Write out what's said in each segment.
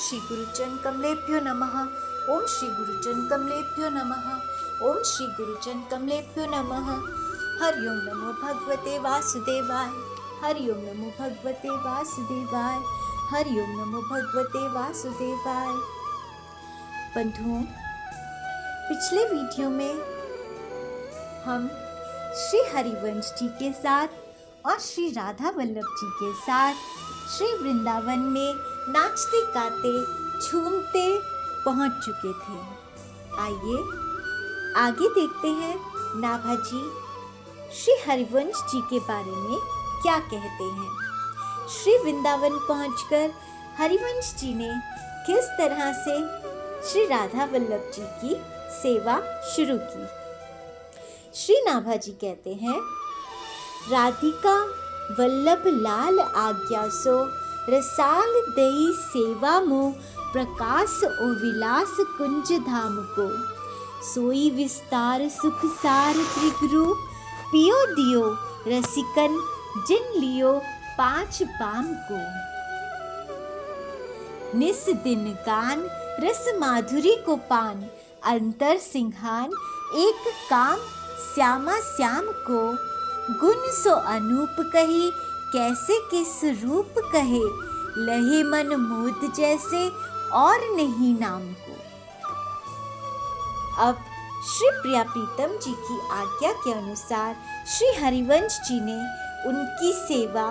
श्री गुरुचरण कमलेभ्यो नमः। ओम श्री गुरुचरण कमलेभ्यो नमः। ओम श्री गुरुचरण कमलेभ्यो नमः। हरि ओम नमो भगवते वासुदेवाय। हरि ओम नमो भगवते वासुदेवाय। हरि ओम नमो भगवते वासुदेवाय। बंधुओं, पिछले वीडियो में हम श्री हरिवंश जी के साथ और श्री राधा वल्लभ जी के साथ श्री वृंदावन में नाचते गाते झूमते पहुंच चुके थे। आइए आगे देखते हैं नाभा जी श्री हरिवंश जी के बारे में क्या कहते हैं। श्री वृंदावन पहुंचकर हरिवंश जी ने किस तरह से श्री राधा वल्लभ जी की सेवा शुरू की। श्री नाभा जी कहते हैं, राधिका वल्लभ लाल आज्ञा सो रसाल दई सेवा मो प्रकाश ओ विलास कुंज धाम को सोई विस्तार सुख सार त्रिगुरु पियो दियो रसिकन जिन लियो पांच पाम को निस दिन गान रस माधुरी को पान अंतर सिंहान एक काम श्यामा श्याम को गुण सो अनूप कही कैसे किस रूप कहे लहे मन मोद जैसे और नहीं नाम को। अब श्री प्रिया प्रीतम जी की आज्ञा के अनुसार श्री हरिवंश जी ने उनकी सेवा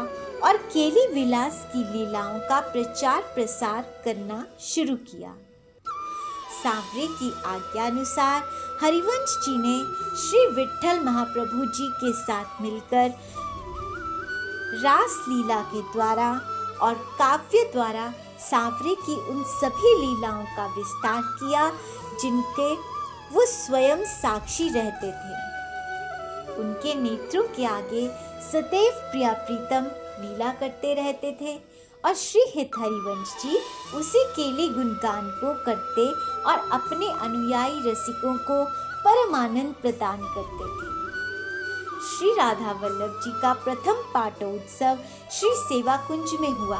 और केली विलास की लीलाओं का प्रचार प्रसार करना शुरू किया। सांवरे की आज्ञा अनुसार हरिवंश जी ने श्री विट्ठल महाप्रभु जी के साथ मिलकर रास लीला के द्वारा और काव्य द्वारा सांवरे की उन सभी लीलाओं का विस्तार किया जिनके वो स्वयं साक्षी रहते थे। उनके नेत्रों के आगे सदैव प्रिया प्रीतम लीला करते रहते थे और श्री हित हरिवंश जी उसी केली गुणगान को करते और अपने अनुयायी रसिकों को परमानंद प्रदान करते थे। श्री राधा वल्लभ जी का प्रथम पाटोत्सव श्री सेवा कुंज में हुआ।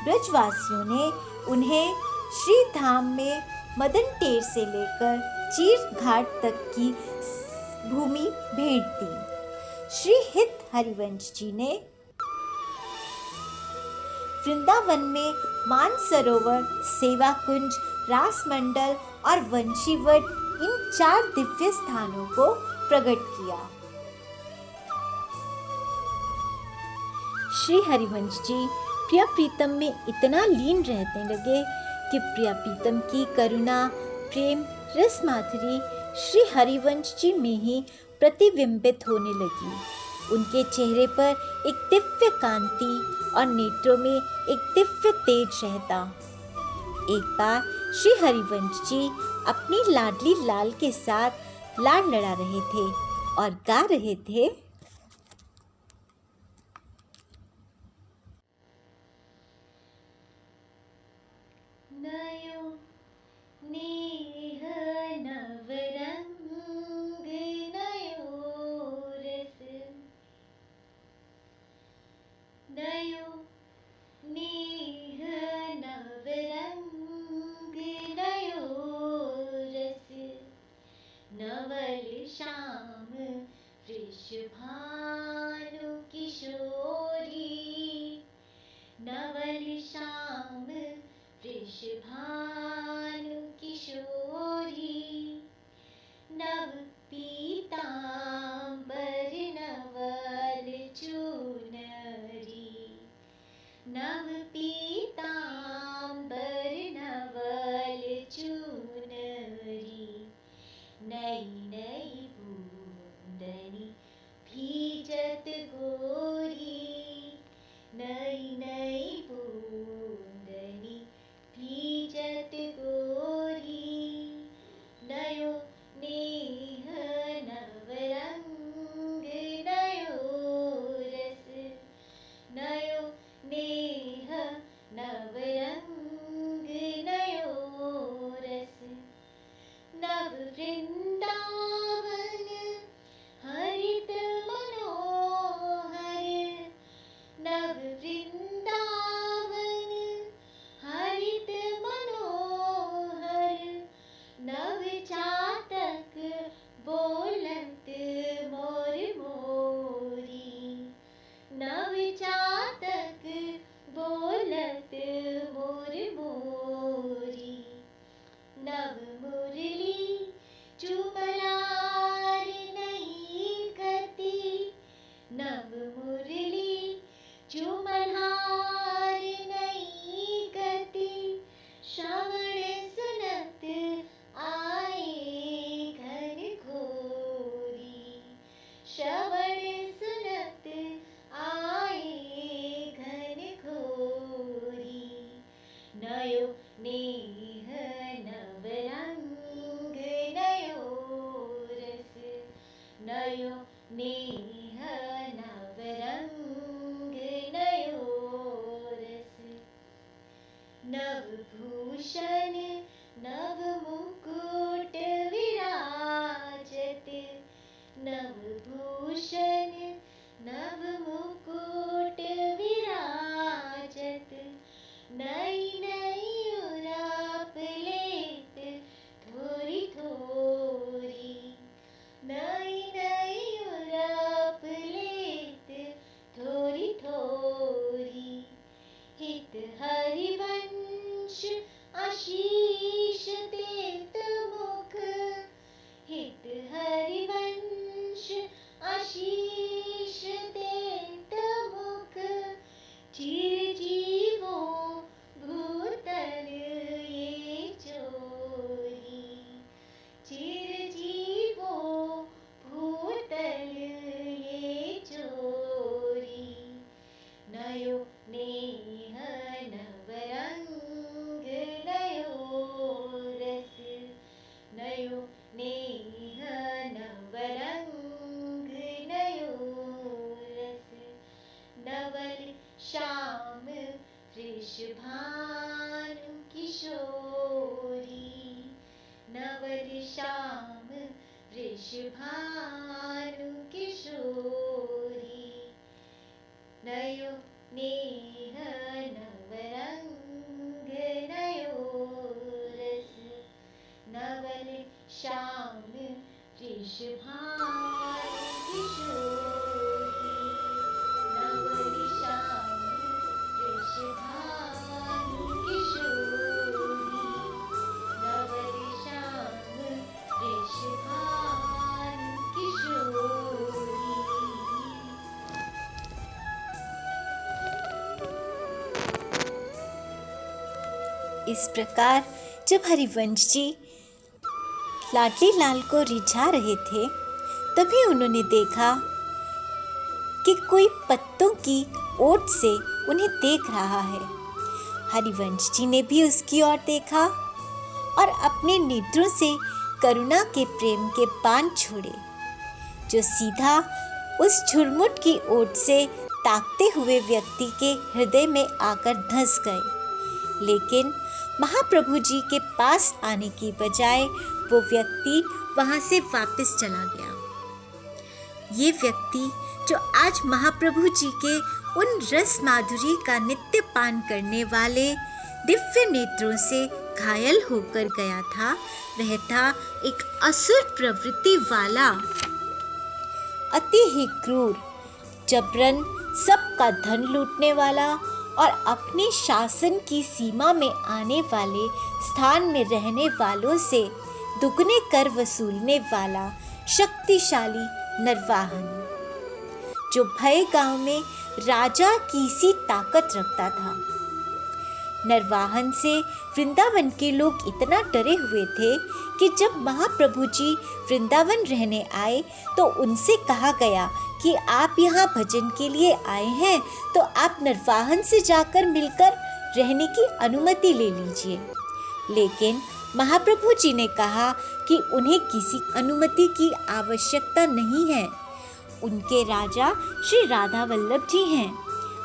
ब्रजवासियों ने उन्हें श्री धाम में मदन टेर से लेकर चीर घाट तक की भूमि भेंट दी। श्री हित हरिवंश जी ने वृंदावन में मानसरोवर, सेवा कुंज, रास मंडल और वंशीवट इन 4 दिव्य स्थानों को प्रकट किया। श्री हरिवंश जी प्रिया प्रीतम में इतना लीन रहने लगे कि प्रिया प्रीतम की करुणा, प्रेम, रस माधुरी श्री हरिवंश जी में ही प्रतिबिंबित होने लगी। उनके चेहरे पर एक दिव्य कांति और नेत्रों में एक दिव्य तेज रहता। एक बार श्री हरिवंश जी अपनी लाडली लाल के साथ लाड लड़ा रहे थे और गा रहे थे, नयो नेह नवरंग नयो रस नयो नेह नवरंग नयो रस नवल श्याम वृषभानु किशोरी नवल श्याम वृषभानु किशोरी नव पीतांबर नवल चूनरी नव पीतांबर नवल चूनरी नई नई बूंदनी भीजत गोरी नई नई बूंदनी भीजत नेह नवरंग नयोरस नवभूषण नवमुकुट विराजत नवभूषण नवमुकुट विराजत नई नई उराप लेत थोरी थोरी नई नई उराप लेत थोरी थोरी हित हरिवंश आशीष देत मुख हित हरिवंश आशीष देत मुख चिरजीवों भूतल ये चोरी चिरजीवों भूतल ये चोरी नयो नेह नवरंग नयोरस नयो नेह नवरंग नयोरस नवल श्याम वृषभानु किशोरी नवल श्याम वृषभानु किशोरी नयो नेह नवरंग नयोरस नवल श्याम वृषभानु किशोरी नवल श्याम वृषभानु किशोरी नवल श्याम वृषभानु किशोरी। इस प्रकार जब हरिवंश जी लाडली लाल को रिझा रहे थे तभी उन्होंने देखा कि कोई पत्तों की ओट से उन्हें देख रहा है। हरिवंश जी ने भी उसकी ओर देखा और अपने नेत्रों से करुणा के प्रेम के बाण छोड़े जो सीधा उस झुरमुट की ओट से ताकते हुए व्यक्ति के हृदय में आकर धंस गए। लेकिन महाप्रभु जी के पास आने की बजाय वो व्यक्ति वहां से वापस चला गया। ये व्यक्ति जो आज महाप्रभु जी के उन रस माधुरी का नित्य पान करने वाले दिव्य नेत्रों से घायल होकर गया था, वह था एक असुर प्रवृत्ति वाला, अति ही क्रूर, जबरन सबका धन लूटने वाला और अपने शासन की सीमा में आने वाले स्थान में रहने वालों से दुगने कर वसूलने वाला शक्तिशाली नरवाहन, जो भय गांव में राजा की सी ताकत रखता था। नरवाहन से वृंदावन के लोग इतना डरे हुए थे कि जब महाप्रभु जी वृंदावन रहने आए तो उनसे कहा गया कि आप यहाँ भजन के लिए आए हैं तो आप नरवाहन से जाकर मिलकर रहने की अनुमति ले लीजिए। लेकिन महाप्रभु जी ने कहा कि उन्हें किसी अनुमति की आवश्यकता नहीं है। उनके राजा श्री राधा वल्लभ जी हैं।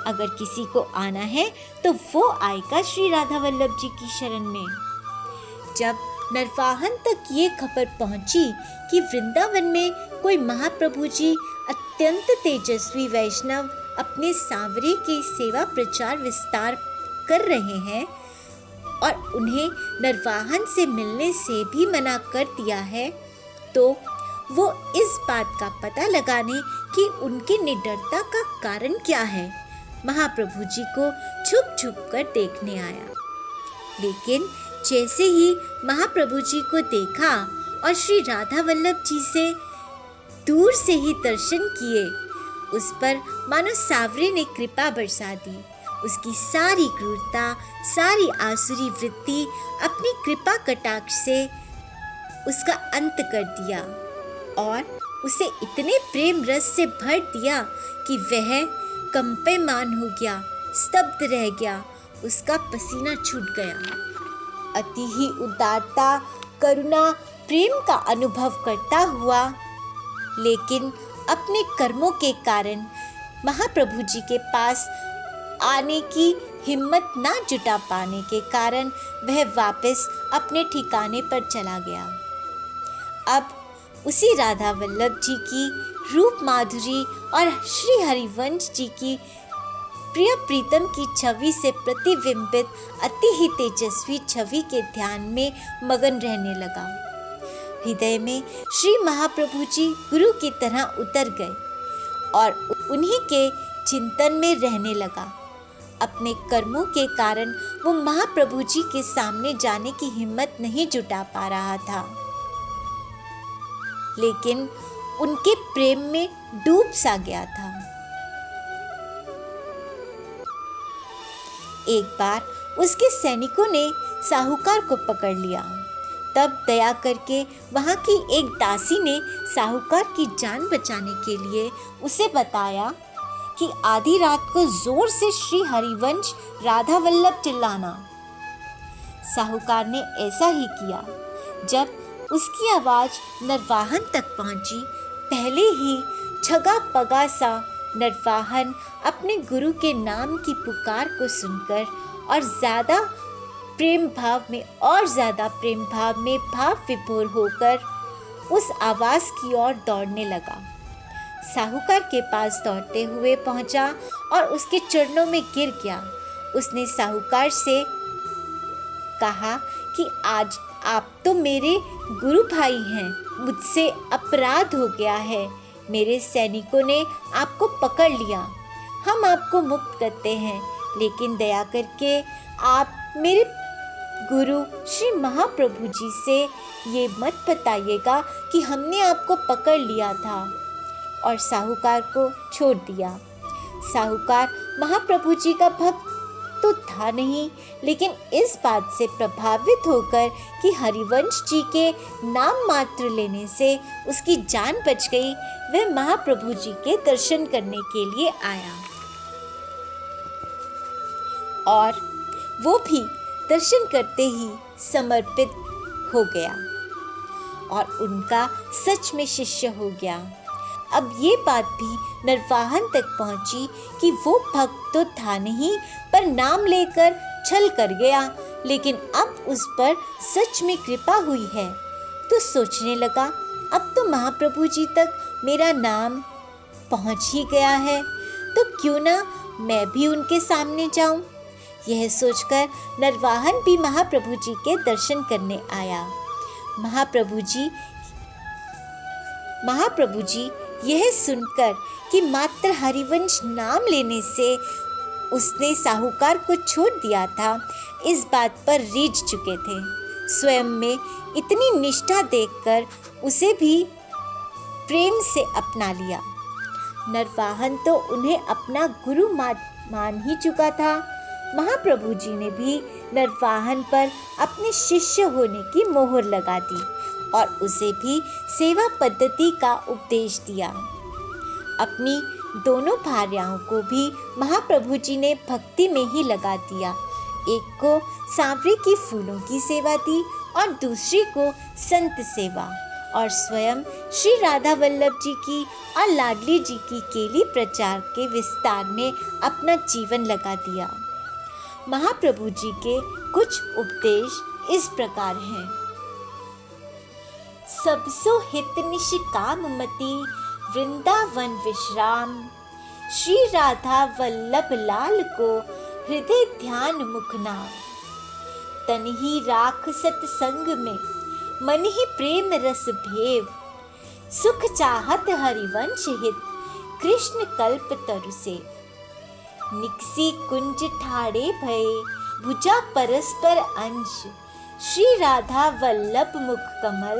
अगर किसी को आना है तो वो आएगा श्री राधा वल्लभ जी की शरण में। जब नरवाहन तक ये खबर पहुंची कि वृंदावन में कोई महाप्रभु जी अत्यंत तेजस्वी वैष्णव अपने सांवरे के सेवा प्रचार विस्तार कर रहे हैं और उन्हें नरवाहन से मिलने से भी मना कर दिया है, तो वो इस बात का पता लगाने कि उनकी निडरता का कारण क्या है महाप्रभु जी को छुप छुप कर देखने आया। लेकिन जैसे ही महाप्रभु जी को देखा और श्री राधा वल्लभ जी से दूर से ही दर्शन किए, उस पर मानो सांवरे ने कृपा बरसा दी। उसकी सारी क्रूरता, सारी आसुरी वृत्ति अपनी कृपा कटाक्ष से उसका अंत कर दिया और उसे इतने प्रेम रस से भर दिया कि वह कंपेमान हो गया, स्तब्ध रह गया, उसका पसीना छूट गया। अति ही उदारता, करुणा, प्रेम का अनुभव करता हुआ लेकिन अपने कर्मों के कारण महाप्रभु जी के पास आने की हिम्मत ना जुटा पाने के कारण वह वापस अपने ठिकाने पर चला गया। अब उसी राधा वल्लभ जी की रूप माधुरी और श्री हरिवंश जी की प्रिय प्रीतम की छवि से प्रतिबिंबित अति ही तेजस्वी छवि के ध्यान में मगन रहने लगा। हृदय में श्री महाप्रभु जी गुरु की तरह उतर गए और उन्हीं के चिंतन में रहने लगा। अपने कर्मों के कारण वो महाप्रभु जी के सामने जाने की हिम्मत नहीं जुटा पा रहा था, लेकिन उनके प्रेम में डूब सा गया था। एक बार उसके सैनिकों ने साहूकार को पकड़ लिया। तब दया करके वहां की एक दासी ने साहूकार की जान बचाने के लिए उसे बताया कि आधी रात को जोर से श्री हरिवंश राधा वल्लभ चिल्लाना। साहूकार ने ऐसा ही किया। जब उसकी आवाज नरवाहन तक पहुंची, पहले ही छगा पगा सा नरवाहन अपने गुरु के नाम की पुकार को सुनकर और ज़्यादा प्रेम भाव में भाव विभोर होकर उस आवाज़ की ओर दौड़ने लगा। साहूकार के पास दौड़ते हुए पहुंचा और उसके चरणों में गिर गया। उसने साहूकार से कहा कि आज आप तो मेरे गुरु भाई हैं, मुझसे अपराध हो गया है। मेरे सैनिकों ने आपको पकड़ लिया। हम आपको मुक्त करते हैं, लेकिन दया करके आप मेरे गुरु श्री महाप्रभु जी से ये मत बताइएगा कि हमने आपको पकड़ लिया था और साहूकार को छोड़ दिया। साहूकार महाप्रभु जी का भक्त तो था नहीं, लेकिन इस बात से प्रभावित होकर कि हरिवंश जी के नाम मात्र लेने से उसकी जान बच गई, वह महाप्रभु जी के दर्शन करने के लिए आया और वो भी दर्शन करते ही समर्पित हो गया और उनका सच में शिष्य हो गया। अब ये बात भी नरवाहन तक पहुंची कि वो भक्त तो था नहीं, पर नाम लेकर छल कर गया, लेकिन अब उस पर सच में कृपा हुई है। तो सोचने लगा, अब तो महाप्रभु जी तक मेरा नाम पहुंच ही गया है, तो क्यों ना मैं भी उनके सामने जाऊं। यह सोचकर नरवाहन भी महाप्रभु जी के दर्शन करने आया। महाप्रभु जी यह सुनकर कि मात्र हरिवंश नाम लेने से उसने साहूकार को छोड़ दिया था, इस बात पर रीझ चुके थे। स्वयं में इतनी निष्ठा देखकर उसे भी प्रेम से अपना लिया। नरवाहन तो उन्हें अपना गुरु मान ही चुका था। महाप्रभु जी ने भी नरवाहन पर अपने शिष्य होने की मोहर लगा दी और उसे भी सेवा पद्धति का उपदेश दिया। अपनी दोनों भार्याओं को भी महाप्रभु जी ने भक्ति में ही लगा दिया। एक को सांवरे की फूलों की सेवा दी और दूसरी को संत सेवा, और स्वयं श्री राधा वल्लभ जी की और लाडली जी की केली प्रचार के विस्तार में अपना जीवन लगा दिया। महाप्रभु जी के कुछ उपदेश इस प्रकार हैं। सबसो हित निष्काममति वृंदावन विश्राम, श्री राधा वल्लभ लाल को हृदय ध्यान मुखना। तन ही राख सत्संग में मन ही प्रेम रस भेव, सुख चाहत हरिवंश हित कृष्ण कल्प तरु से। निकसी कुंज ठाड़े भये भुजा परस्पर अंश, श्री राधा वल्लभ मुख कमल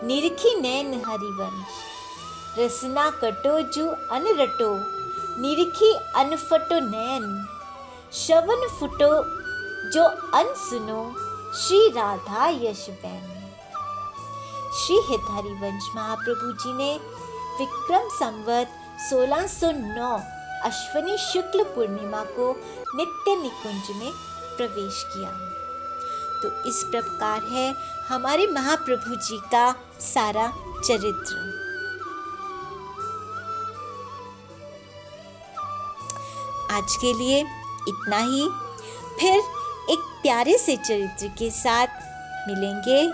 निरखी नैन हरिवंश। रसना कटो जु अन रटो निरखी अनफटो नैन, श्रवण फुटो जो अन सुनो श्री राधा यश बैन। श्री हित हरिवंश महाप्रभु जी ने विक्रम संवत 1609 अश्विनी शुक्ल पूर्णिमा को नित्य निकुंज में प्रवेश किया। तो इस प्रकार है हमारे महाप्रभु जी का सारा चरित्र। आज के लिए इतना ही। फिर एक प्यारे से चरित्र के साथ मिलेंगे।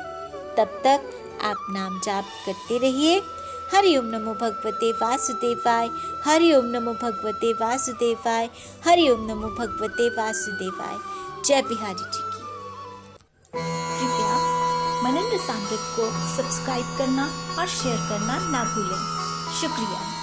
तब तक आप नाम जाप करते रहिए। हरि ओम नमो भगवते वासुदेवाय। हरि ओम नमो भगवते वासुदेवाय। हरि ओम नमो भगवते वासुदेवाय। जय बिहारी जी की। कृपया मनन रसामृत को सब्सक्राइब करना और शेयर करना ना भूलें। शुक्रिया।